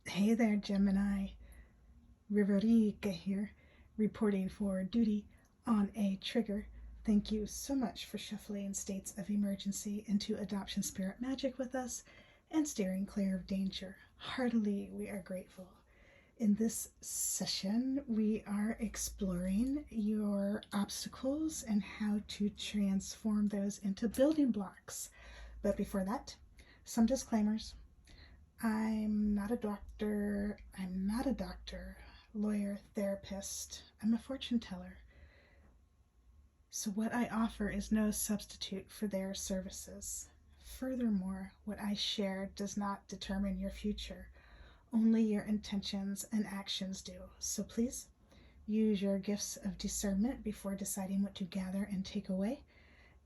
Hey there, Gemini. Riverica here, reporting for duty on a trigger. Thank you so much for shuffling states of emergency into adoption spirit magic with us and steering clear of danger. Heartily, we are grateful. In this session, we are exploring your obstacles and how to transform those into building blocks. But before that, some disclaimers. I'm not a doctor. Lawyer, therapist. I'm a fortune teller. So, what I offer is no substitute for their services. Furthermore, what I share does not determine your future. Only your intentions and actions do. So, please use your gifts of discernment before deciding what to gather and take away.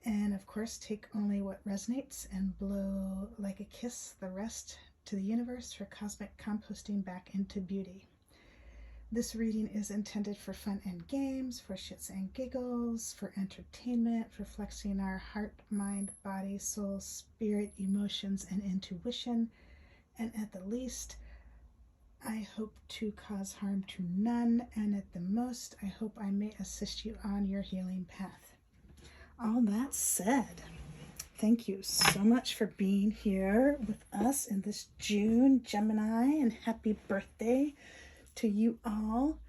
And of course, take only what resonates and blow like a kiss the rest to the universe for cosmic composting back into beauty. This reading is intended for fun and games, for shits and giggles, for entertainment, for flexing our heart, mind, body, soul, spirit, emotions, and intuition. And at the least, I hope to cause harm to none, and at the most, I hope I may assist you on your healing path. All that said, thank you so much for being here with us in this June, Gemini, and happy birthday to you all.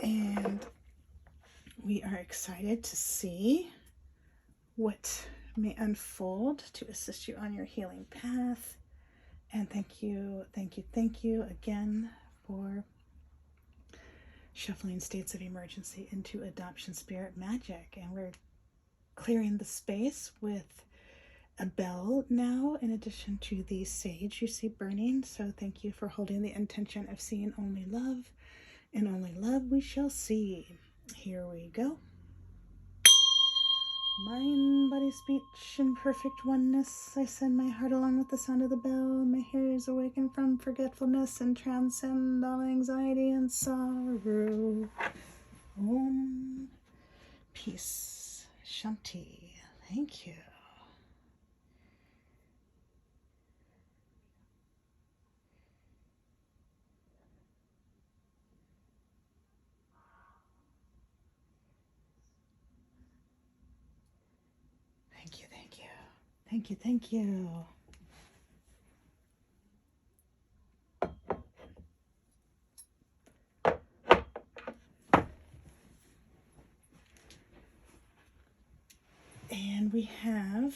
And we are excited to see what may unfold to assist you on your healing path. And thank you again for shuffling states of emergency into adoption spirit magic. And we're clearing the space with a bell now, in addition to the sage you see burning. So thank you for holding the intention of seeing only love, and only love we shall see. Here we go. Mind, body, speech, in perfect oneness, I send my heart along with the sound of the bell. My hairs awaken from forgetfulness and transcend all anxiety and sorrow. Om. Peace. Shanti. Thank you. Thank you. And we have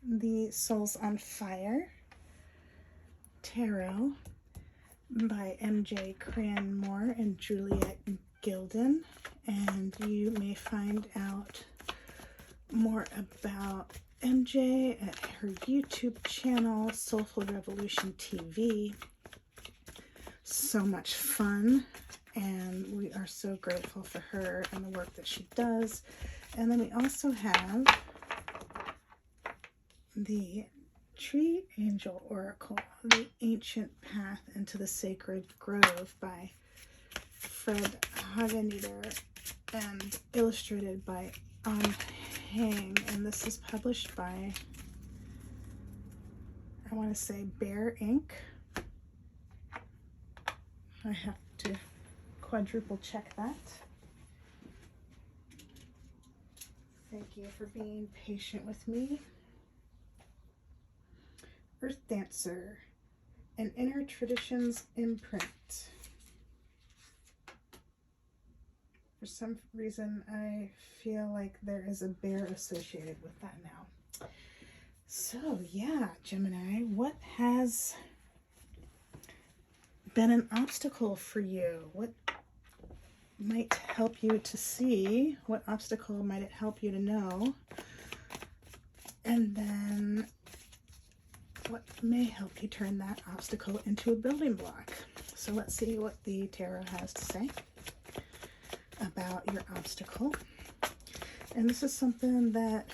the Souls on Fire Tarot by M.J. Cranmore and Juliet Gilden. And you may find out more about MJ at her YouTube channel, Soulful Revolution TV. So much fun, and we are so grateful for her and the work that she does. And then we also have the Tree Angel Oracle, The Ancient Path into the Sacred Grove by Fred Hageneder and illustrated by Hang, and this is published by, I want to say, Bear Ink. I have to quadruple check that. Thank you for being patient with me. Earth Dancer, an Inner Traditions imprint. For some reason, I feel like there is a bear associated with that now. So, yeah, Gemini, what has been an obstacle for you? What might help you to see? What obstacle might it help you to know? And then what may help you turn that obstacle into a building block? So let's see what the tarot has to say about your obstacle. And this is something that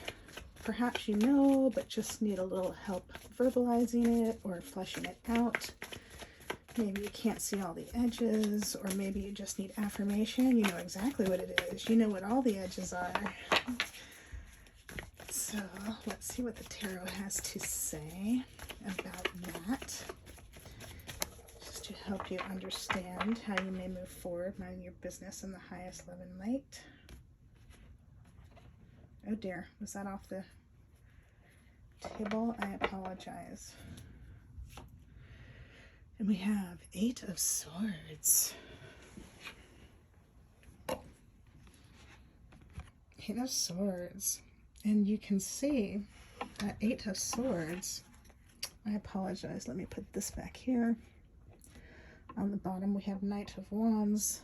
perhaps you know, but just need a little help verbalizing it or fleshing it out. Maybe you can't see all the edges, or maybe you just need affirmation. You know exactly what it is. You know what all the edges are. So let's see what the tarot has to say about that, just to help you understand how you may move forward, minding your business in the highest love and light. Oh dear, was that off the table? I apologize. And we have 8 of Swords. 8 of Swords. And you can see that 8 of Swords. I apologize. Let me put this back here. On the bottom, we have Knight of Wands.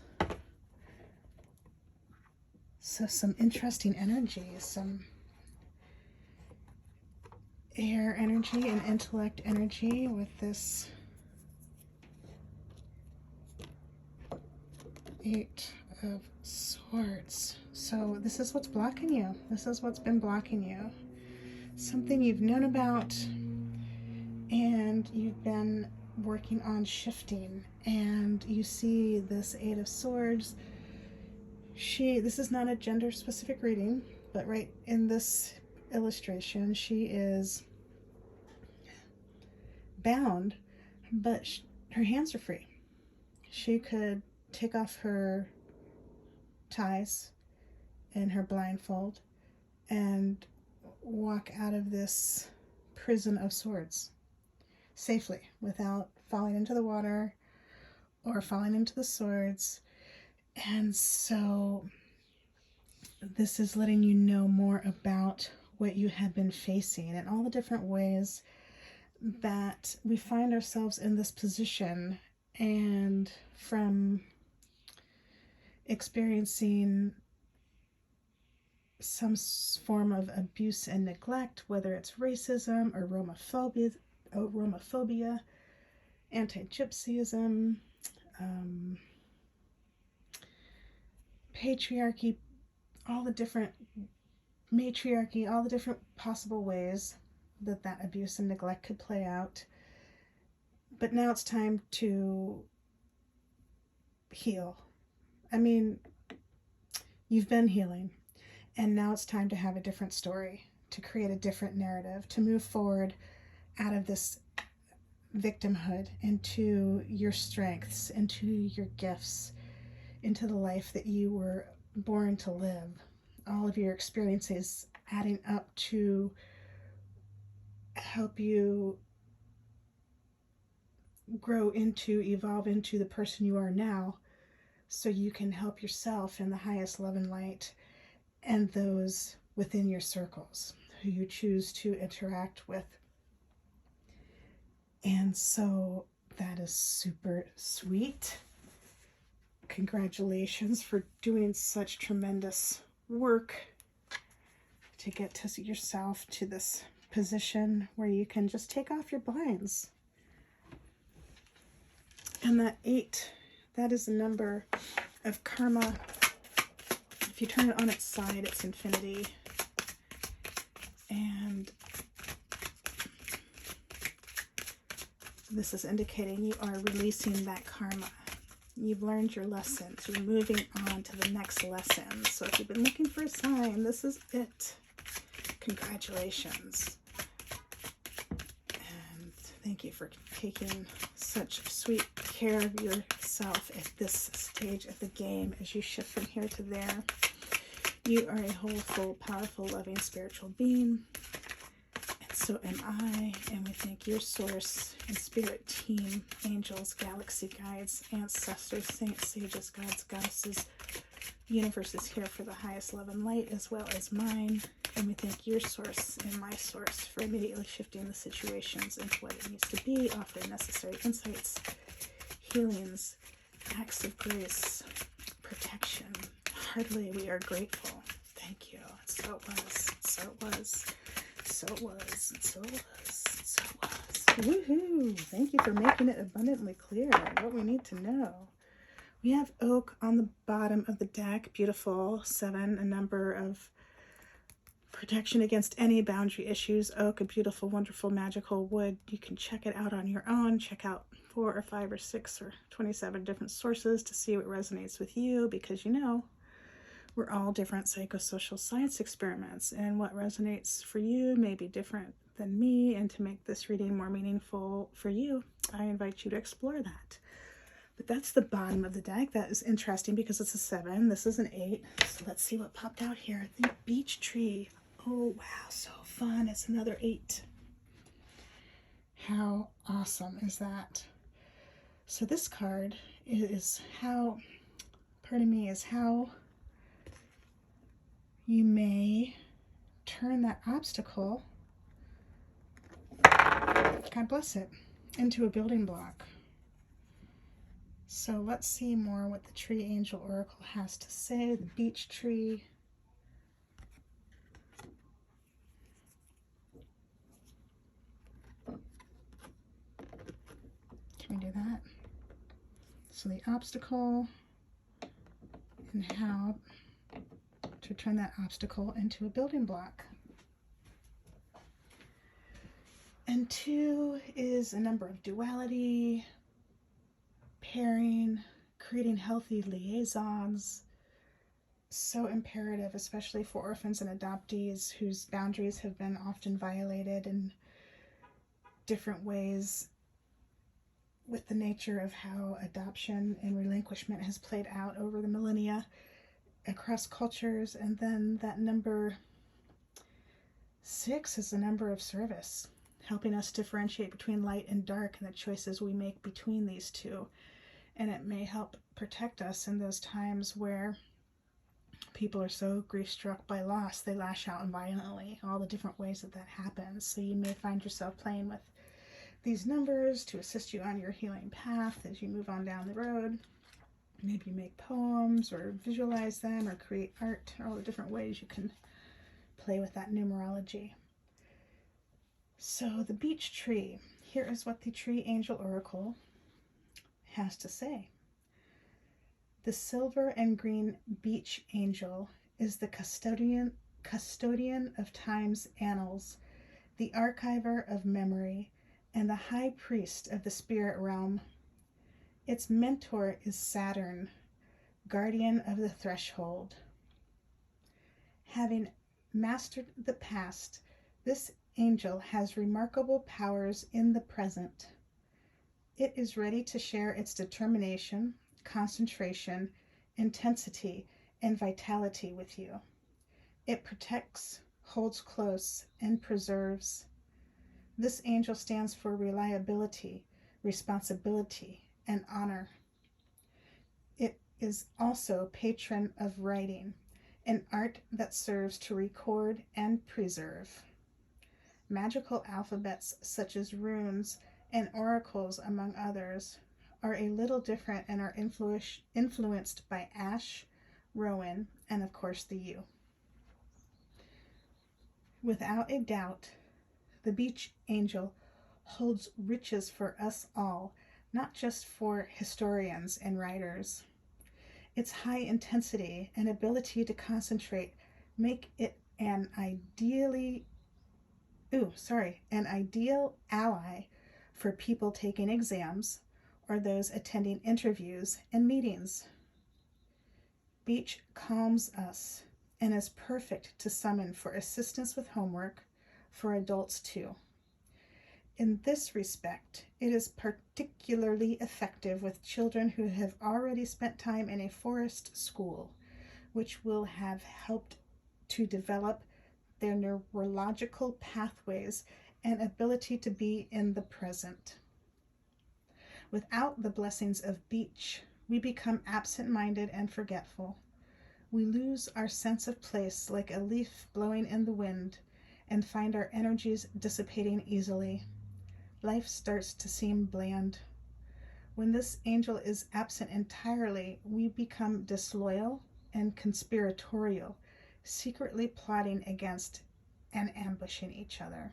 So some interesting energy, some air energy and intellect energy with this 8 of Swords. So this is what's blocking you. This is what's been blocking you. Something you've known about and you've been working on shifting, and you see this 8 of Swords. This is not a gender specific reading, but right in this illustration, she is bound, but her hands are free. She could take off her ties and her blindfold and walk out of this prison of swords safely without falling into the water or falling into the swords. And so this is letting you know more about what you have been facing and all the different ways that we find ourselves in this position, and from experiencing some form of abuse and neglect, whether it's racism or Romophobia, anti-gypsyism, patriarchy, all the different matriarchy, all the different possible ways that abuse and neglect could play out. But now it's time to heal. I mean, you've been healing, and now it's time to have a different story, to create a different narrative, to move forward out of this victimhood into your strengths, into your gifts, into the life that you were born to live. All of your experiences adding up to help you evolve into the person you are now, so you can help yourself in the highest love and light and those within your circles who you choose to interact with. And so that is super sweet. Congratulations for doing such tremendous work to get to yourself to this position where you can just take off your blinds. And that 8, that is the number of karma. If you turn it on its side, it's infinity. And this is indicating you are releasing that karma. You've learned your lessons. You're moving on to the next lesson. So if you've been looking for a sign, this is it. Congratulations. And thank you for taking such sweet care of yourself at this stage of the game as you shift from here to there. You are a whole, full, powerful, loving, spiritual being. And so am I. And we thank your source and spirit team, angels, galaxy guides, ancestors, saints, sages, gods, goddesses. Universe is here for the highest love and light, as well as mine. And we thank your source and my source for immediately shifting the situations into what it needs to be, offering necessary insights, healings, acts of grace, protection. Heartily, we are grateful. Thank you. So it was. So it was. So it was. So it was. So it was. Woohoo! Thank you for making it abundantly clear what we need to know. We have oak on the bottom of the deck. Beautiful. 7, a number of protection against any boundary issues. Oak, a beautiful, wonderful, magical wood. You can check it out on your own. Check out 4 or 5 or 6 or 27 different sources to see what resonates with you, because you know we're all different psychosocial science experiments, and what resonates for you may be different than me. And to make this reading more meaningful for you, I invite you to explore that. But that's the bottom of the deck. That is interesting because it's a 7. This is an 8. So let's see what popped out here. The beech tree. Oh, wow, so fun. It's another 8. How awesome is that? So this card is how, is how you may turn that obstacle, God bless it, into a building block. So let's see more what the Tree Angel Oracle has to say. The beech tree. Can we do that? So the obstacle and how to turn that obstacle into a building block. And 2 is a number of duality, pairing, creating healthy liaisons. So imperative, especially for orphans and adoptees whose boundaries have been often violated in different ways with the nature of how adoption and relinquishment has played out over the millennia across cultures. And then that number 6 is the number of service, helping us differentiate between light and dark and the choices we make between these two. And it may help protect us in those times where people are so grief-struck by loss, they lash out violently, all the different ways that that happens. So you may find yourself playing with these numbers to assist you on your healing path as you move on down the road. Maybe you make poems or visualize them or create art, all the different ways you can play with that numerology. So the beech tree, here is what the Tree Angel Oracle has to say. The silver and green beech angel is the custodian of time's annals, the archiver of memory, and the high priest of the spirit realm. Its mentor is Saturn, guardian of the threshold. Having mastered the past, this angel has remarkable powers in the present. It is ready to share its determination, concentration, intensity, and vitality with you. It protects, holds close, and preserves. This angel stands for reliability, responsibility, and honor. It is also patron of writing, an art that serves to record and preserve. Magical alphabets such as runes and oracles, among others, are a little different and are influenced by Ash, Rowan, and of course the U. Without a doubt, the beech angel holds riches for us all, not just for historians and writers. Its high intensity and ability to concentrate make it an ideal ally for people taking exams or those attending interviews and meetings. Beech calms us and is perfect to summon for assistance with homework for adults too. In this respect, it is particularly effective with children who have already spent time in a forest school, which will have helped to develop their neurological pathways and ability to be in the present. Without the blessings of beech, we become absent-minded and forgetful. We lose our sense of place like a leaf blowing in the wind and find our energies dissipating easily. Life starts to seem bland. When this angel is absent entirely, we become disloyal and conspiratorial, secretly plotting against and ambushing each other.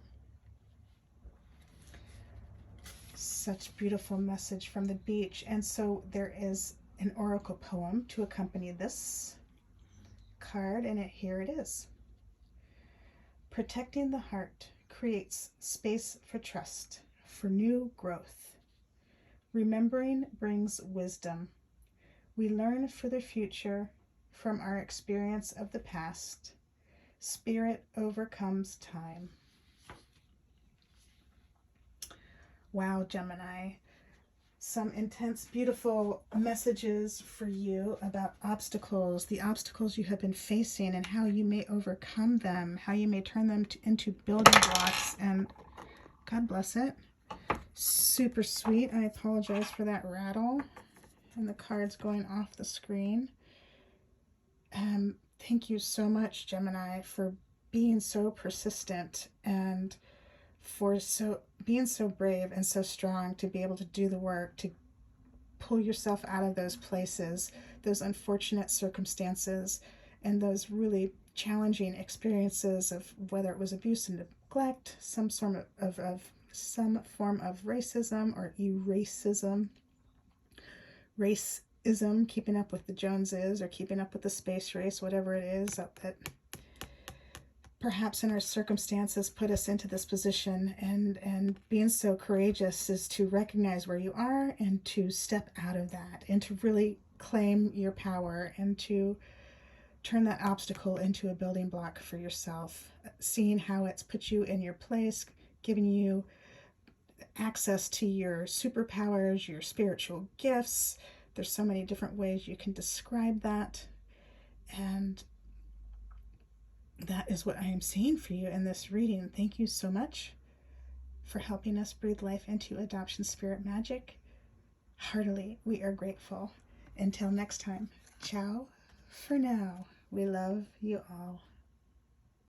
Such beautiful message from the beech. And so there is an oracle poem to accompany this card, and here it is. Protecting the heart creates space for trust, for new growth. Remembering brings wisdom. We learn for the future from our experience of the past. Spirit overcomes time. Wow, Gemini. some intense, beautiful messages for you about obstacles, the obstacles you have been facing and how you may overcome them, how you may turn them into building blocks. And God bless it. Super sweet. I apologize for that rattle and the cards going off the screen. Thank you so much, Gemini, for being so persistent and for being so brave and so strong to be able to do the work, to pull yourself out of those places, those unfortunate circumstances, and those really challenging experiences of whether it was abuse and neglect, some form of racism or racism, keeping up with the Joneses or keeping up with the space race, whatever it is that perhaps in our circumstances put us into this position. And being so courageous is to recognize where you are and to step out of that and to really claim your power and to turn that obstacle into a building block for yourself, seeing how it's put you in your place, giving you access to your superpowers, your spiritual gifts. There's so many different ways you can describe that. And that is what I am seeing for you in this reading. Thank you so much for helping us breathe life into Adoption Spirit Magic. Heartily, we are grateful. Until next time, ciao for now. We love you all.